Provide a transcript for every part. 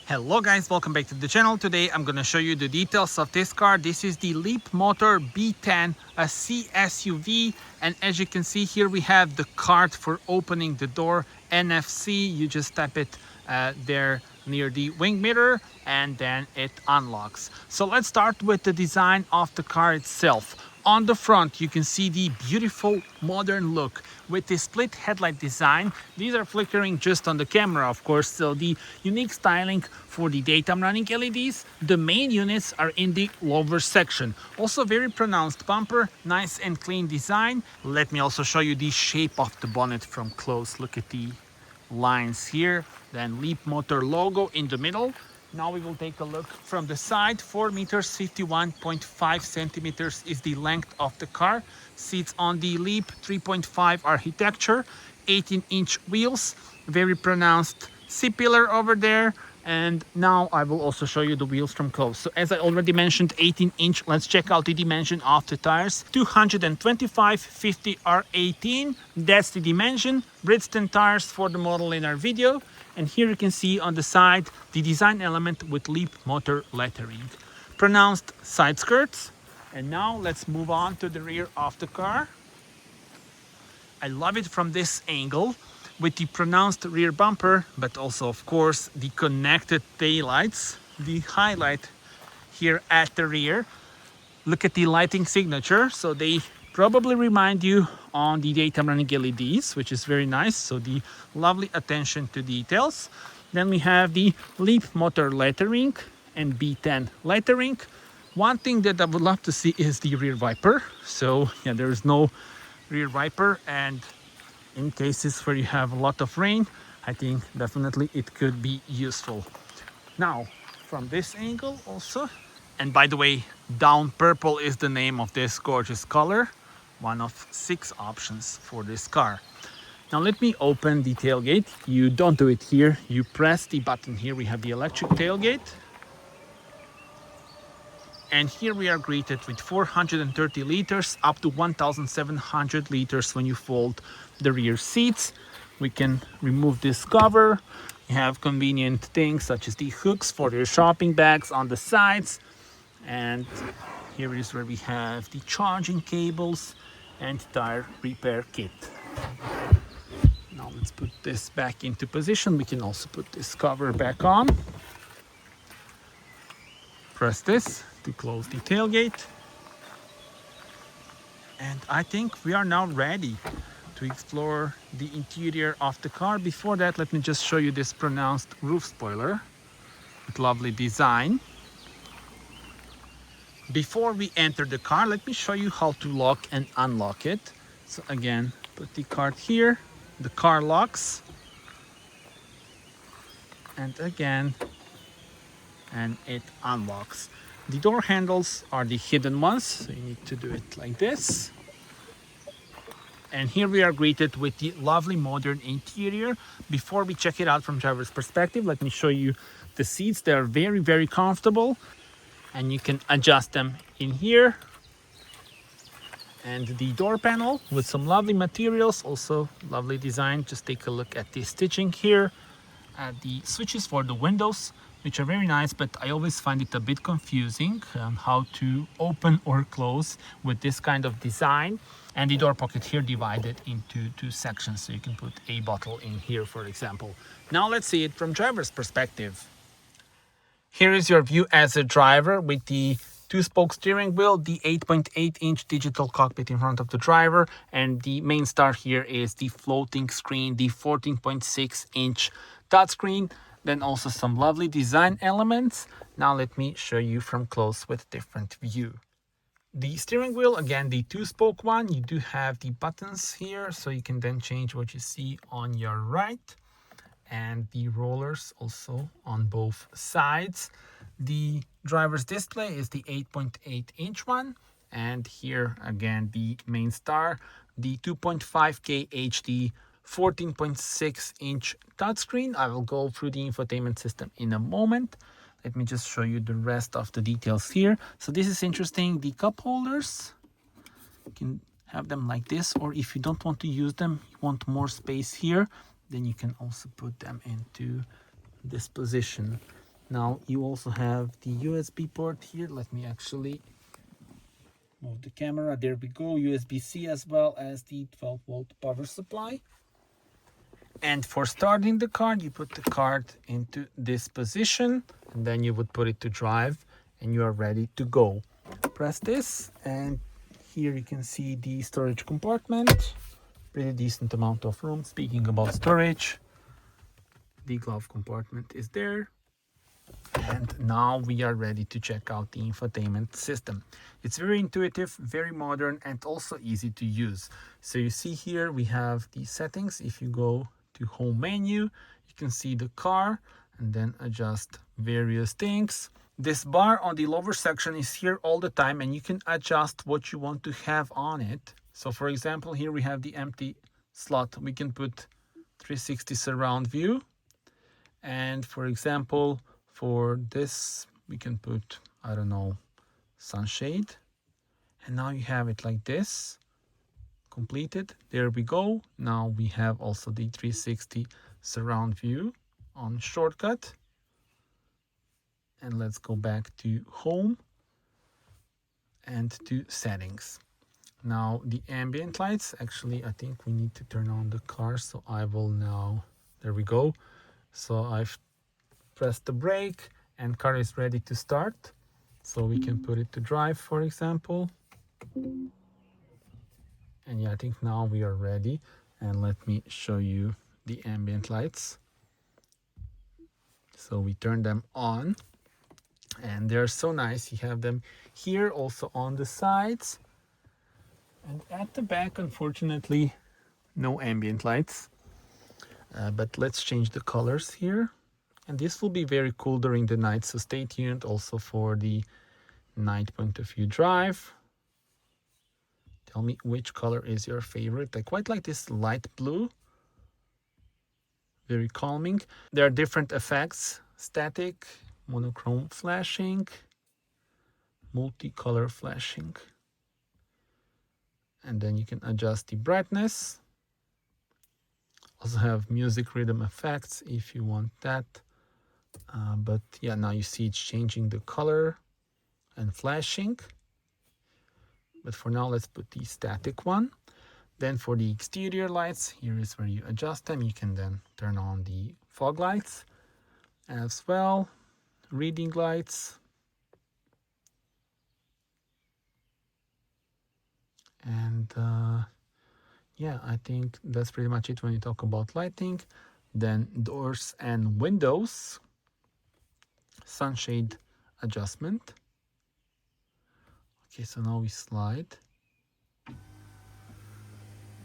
Hello guys, welcome back to the channel. Today I'm going to show you the details of this car. This is the LEAPMOTOR B10, a C SUV, and as you can see here we have the card for opening the door, NFC. You just tap it there near the wing mirror and then it unlocks. So let's start with the design of the car itself. On the front, you can see the beautiful modern look with the split headlight design. These are flickering just on the camera, of course, so the unique styling for the daytime running LEDs. The main units are in the lower section. Also very pronounced bumper, nice and clean design. Let me also show you the shape of the bonnet from close. Look at the lines here, then LEAPMOTOR logo in the middle. Now we will take a look from the side. 4 meters 51.5 centimeters is the length of the car. Seats on the Leap 3.5 architecture, 18-inch wheels, very pronounced C-pillar over there. And now I will also show you the wheels from close. So as I already mentioned, 18-inch. Let's check out the dimension of the tires. 225/50 R18. That's the dimension. Bridgestone tires for the model in our video. And here you can see on the side the design element with LEAPMOTOR lettering. Pronounced side skirts. And now let's move on to the rear of the car. I love it from this angle with the pronounced rear bumper, but also of course the connected taillights, the highlight here at the rear. Look at the lighting signature. So they probably remind you on the daytime running LEDs, which is very nice. So the lovely attention to details. Then we have the LEAPMOTOR lettering and B10 lettering. One thing that I would love to see is the rear wiper. So yeah, there is no rear wiper, and in cases where you have a lot of rain, I think definitely it could be useful. Now from this angle also, and by the way, down purple is the name of this gorgeous color, one of 6 options for this car. Now let me open the tailgate. You don't do it here, you press the button here. We have the electric tailgate. And here we are greeted with 430 liters, up to 1,700 liters when you fold the rear seats. We can remove this cover. You have convenient things such as the hooks for your shopping bags on the sides. And here is where we have the charging cables and tire repair kit. Now let's put this back into position. We can also put this cover back on. Press this to close the tailgate. And I think we are now ready to explore the interior of the car. Before that, let me just show you this pronounced roof spoiler with lovely design. Before we enter the car, let me show you how to lock and unlock it. So again, put the card here, the car locks, and again, and it unlocks. The door handles are the hidden ones, so you need to do it like this. And here we are greeted with the lovely modern interior. Before we check it out from driver's perspective, let me show you the seats. They are very, very comfortable, and you can adjust them in here. And the door panel with some lovely materials, also lovely design. Just take a look at the stitching here. The switches for the windows, which are very nice, but I always find it a bit confusing how to open or close with this kind of design. And the door pocket here divided into 2 sections, so you can put a bottle in here, for example. Now let's see it from driver's perspective. Here is your view as a driver with the 2-spoke steering wheel, the 8.8-inch digital cockpit in front of the driver, and the main star here is the floating screen, the 14.6-inch touchscreen. Then also some lovely design elements. Now let me show you from close with different view. The steering wheel, again, the 2-spoke one. You do have the buttons here, so you can then change what you see on your right. And the rollers also on both sides. The driver's display is the 8.8-inch one. And here, again, the main star, the 2.5K HD 14.6-inch touchscreen. I will go through the infotainment system in a moment. Let me just show you the rest of the details here. So this is interesting. The cup holders, you can have them like this, or if you don't want to use them, you want more space here, then you can also put them into this position. Now you also have the USB port here. Let me actually move the camera. There we go. USB-C as well as the 12-volt power supply. And for starting the car, you put the card into this position and then you would put it to drive and you are ready to go. Press this and here you can see the storage compartment. Pretty decent amount of room. Speaking about storage, the glove compartment is there. And now we are ready to check out the infotainment system. It's very intuitive, very modern, and also easy to use. So you see here we have the settings. If you go to home menu, you can see the car and then adjust various things. This bar on the lower section is here all the time and you can adjust what you want to have on it. So for example, here we have the empty slot. We can put 360 surround view. And for example, for this, we can put, I don't know, sunshade. And now you have it like this, completed. There we go. Now we have also the 360 surround view on shortcut. And let's go back to home and to settings. Now the ambient lights, actually, I think we need to turn on the car. So I will now, there we go. So I've pressed the brake and car is ready to start. So we can put it to drive, for example. And yeah, I think now we are ready. And let me show you the ambient lights. So we turn them on and they're so nice. You have them here, also on the sides. And at the back, unfortunately, no ambient lights. But let's change the colors here. And this will be very cool during the night, so stay tuned also for the night point of view drive. Tell me which color is your favorite. I quite like this light blue. Very calming. There are different effects: static, monochrome flashing, multicolor flashing. And then you can adjust the brightness. Also have music rhythm effects if you want that. But yeah, now you see it's changing the color and flashing. But for now, let's put the static one. Then for the exterior lights, here is where you adjust them. You can then turn on the fog lights as well, reading lights. And yeah, I think that's pretty much it when you talk about lighting. Then doors and windows, sunshade adjustment. Okay, so now we slide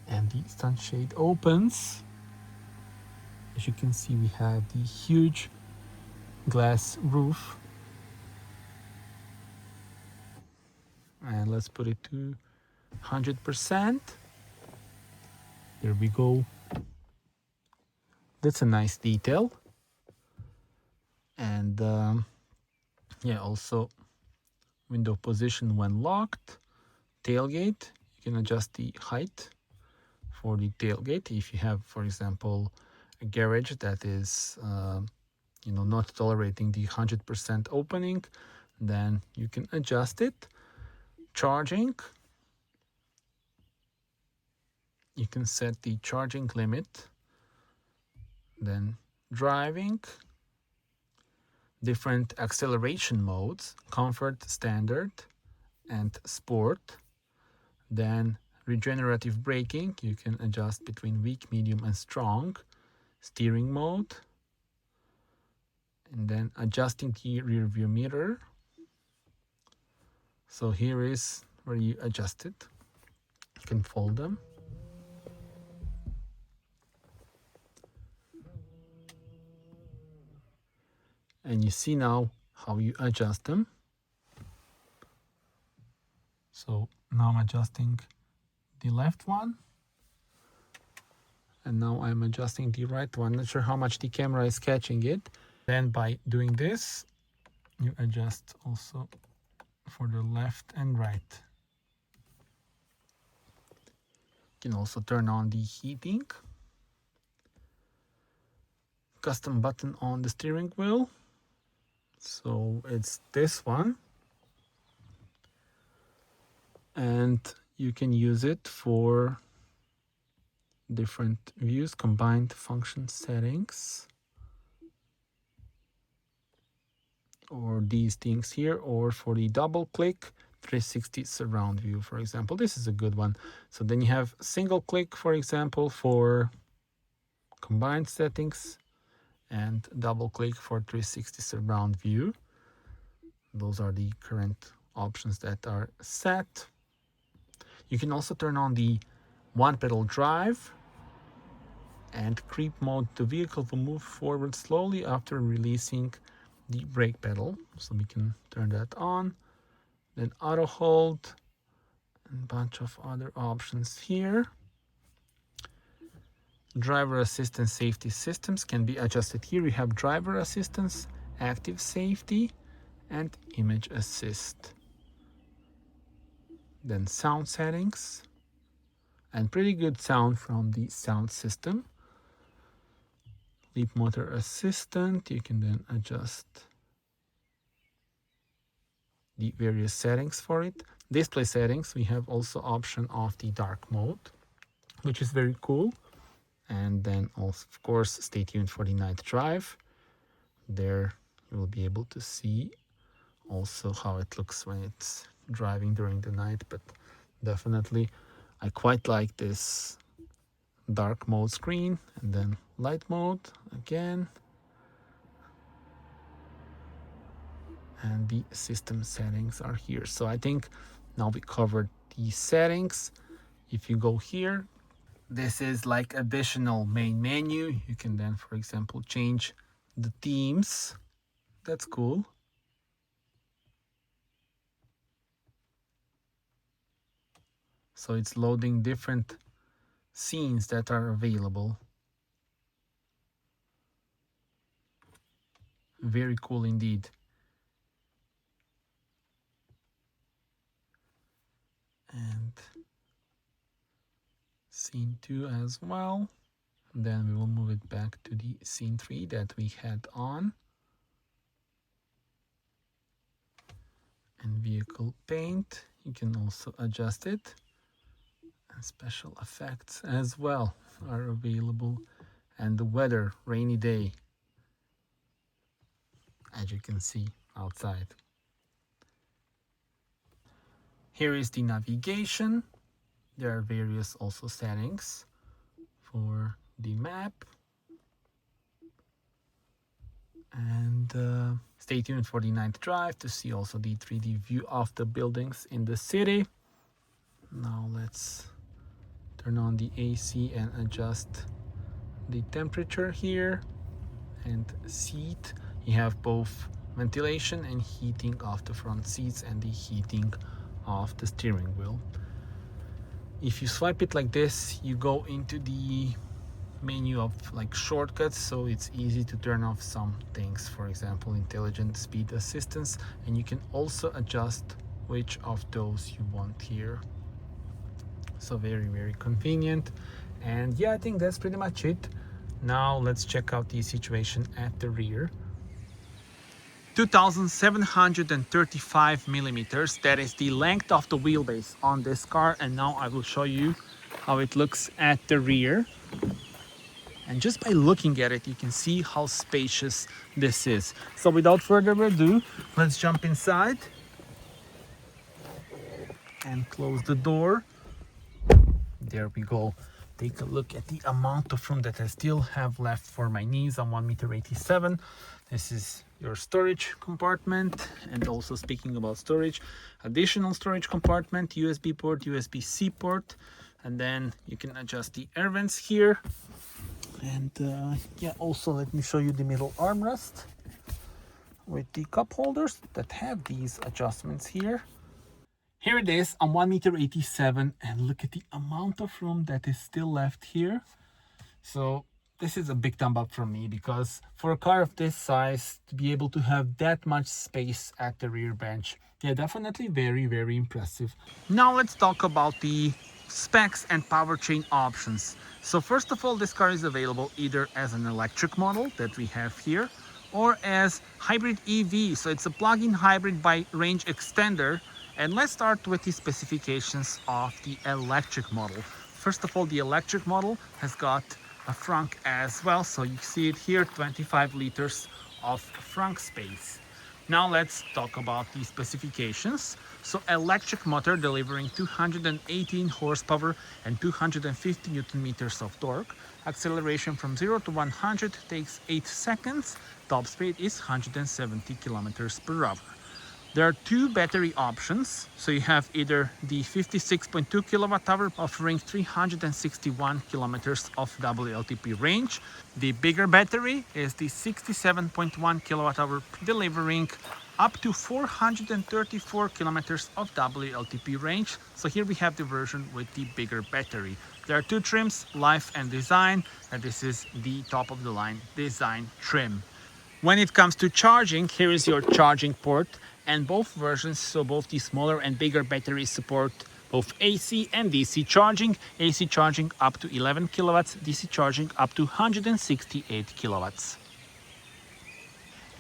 and the sunshade opens. As you can see, we have the huge glass roof. And let's put it to 100%. There we go. That's a nice detail. And yeah, also window position when locked. Tailgate, you can adjust the height for the tailgate. If you have, for example, a garage that is not tolerating the 100% opening, then you can adjust it. Charging, you can set the charging limit. Then driving, different acceleration modes: comfort, standard, and sport. Then regenerative braking, you can adjust between weak, medium, and strong. Steering mode, and then adjusting the rear view mirror. So here is where you adjust it. You can fold them. And you see now how you adjust them. So now I'm adjusting the left one. And now I'm adjusting the right one. Not sure how much the camera is catching it. Then by doing this, you adjust also for the left and right. You can also turn on the heating. Custom button on the steering wheel. So it's this one, and you can use it for different views, combined function settings, or these things here, or for the double click 360 surround view, for example. This is a good one. So then you have single click, for example, for combined settings, and double click for 360 surround view. Those are the current options that are set. You can also turn on the one pedal drive and creep mode. The vehicle will move forward slowly after releasing the brake pedal, so we can turn that on. Then auto hold and a bunch of other options here. Driver assistance safety systems can be adjusted here. We have driver assistance, active safety, and image assist. Then sound settings, and pretty good sound from the sound system. Leapmotor assistant, you can then adjust the various settings for it. Display settings, we have also option of the dark mode, which is very cool. And then also, of course, stay tuned for the night drive. There you will be able to see also how it looks when it's driving during the night. But definitely I quite like this dark mode screen. And then light mode again, and the system settings are here. So I think now we covered the settings. If you go here, this is like additional main menu. You can then, for example, change the themes. That's cool. So it's loading different scenes that are available. Very cool indeed. And scene 2 as well. Then we will move it back to the scene 3 that we had on. And vehicle paint, you can also adjust it. And special effects as well are available. And the weather, rainy day, as you can see outside. Here is the navigation. There are various also settings for the map. And stay tuned for the night drive to see also the 3D view of the buildings in the city. Now let's turn on the AC and adjust the temperature here. And seat, you have both ventilation and heating of the front seats and the heating of the steering wheel. If you swipe it like this, you go into the menu of like shortcuts, so it's easy to turn off some things, for example intelligent speed assistance, and you can also adjust which of those you want here. So very convenient. And yeah, I think that's pretty much it. Now let's check out the situation at the rear. 2,735 millimeters, that is the length of the wheelbase on this car. And now I will show you how it looks at the rear. And just by looking at it, you can see how spacious this is. So without further ado, let's jump inside and close the door. There we go. Take a look at the amount of room that I still have left for my knees. I'm 1.87 meters. This is your storage compartment. And also, speaking about storage, additional storage compartment, USB port, USB-C port, and then you can adjust the air vents here. And yeah, also let me show you the middle armrest with the cup holders that have these adjustments here. Here it is. I'm 1.87 meters, and look at the amount of room that is still left here. So this is a big thumb up from me, because for a car of this size to be able to have that much space at the rear bench, yeah, definitely very impressive. Now let's talk about the specs and powertrain options. So first of all, this car is available either as an electric model that we have here, or as hybrid EV. So it's a plug-in hybrid by range extender. And let's start with the specifications of the electric model. First of all, the electric model has got a frunk as well. So you see it here, 25 liters of frunk space. Now let's talk about the specifications. So electric motor delivering 218 horsepower and 250 Newton meters of torque. Acceleration from 0 to 100 takes 8 seconds. Top speed is 170 kilometers per hour. There are two battery options. So you have either the 56.2 kilowatt hour offering 361 kilometers of WLTP range. The bigger battery is the 67.1 kilowatt hour delivering up to 434 kilometers of WLTP range. So here we have the version with the bigger battery. There are two trims, Life and Design, and this is the top of the line Design trim. When it comes to charging, here is your charging port, and both versions, so both the smaller and bigger batteries support both AC and DC charging. AC charging up to 11 kilowatts, DC charging up to 168 kilowatts.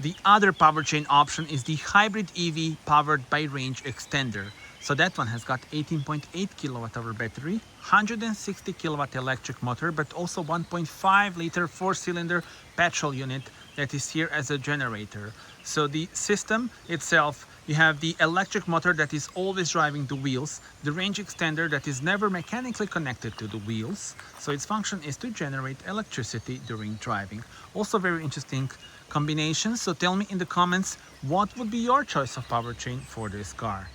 The other powertrain option is the hybrid EV powered by range extender. So that one has got 18.8 kilowatt hour battery, 160 kilowatt electric motor, but also 1.5 liter 4-cylinder petrol unit that is here as a generator. So the system itself, you have the electric motor that is always driving the wheels, the range extender that is never mechanically connected to the wheels. So its function is to generate electricity during driving. Also very interesting combination. So tell me in the comments, what would be your choice of powertrain for this car?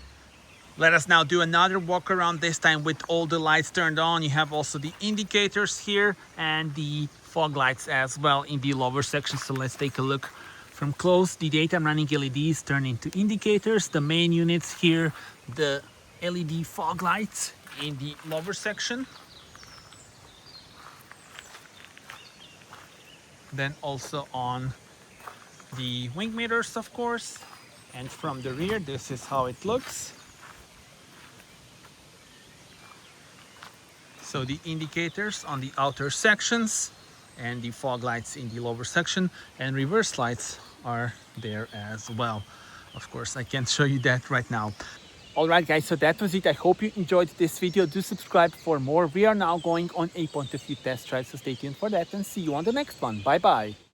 Let us now do another walk around, this time with all the lights turned on. You have also the indicators here and the fog lights as well in the lower section. So let's take a look from close. The daytime running LEDs turn into indicators. The main units here, the LED fog lights in the lower section. Then also on the wing mirrors, of course. And from the rear, this is how it looks. So the indicators on the outer sections and the fog lights in the lower section, and reverse lights are there as well. Of course, I can't show you that right now. Alright guys, so that was it. I hope you enjoyed this video. Do subscribe for more. We are now going on a point of view test drive, so stay tuned for that and see you on the next one. Bye bye.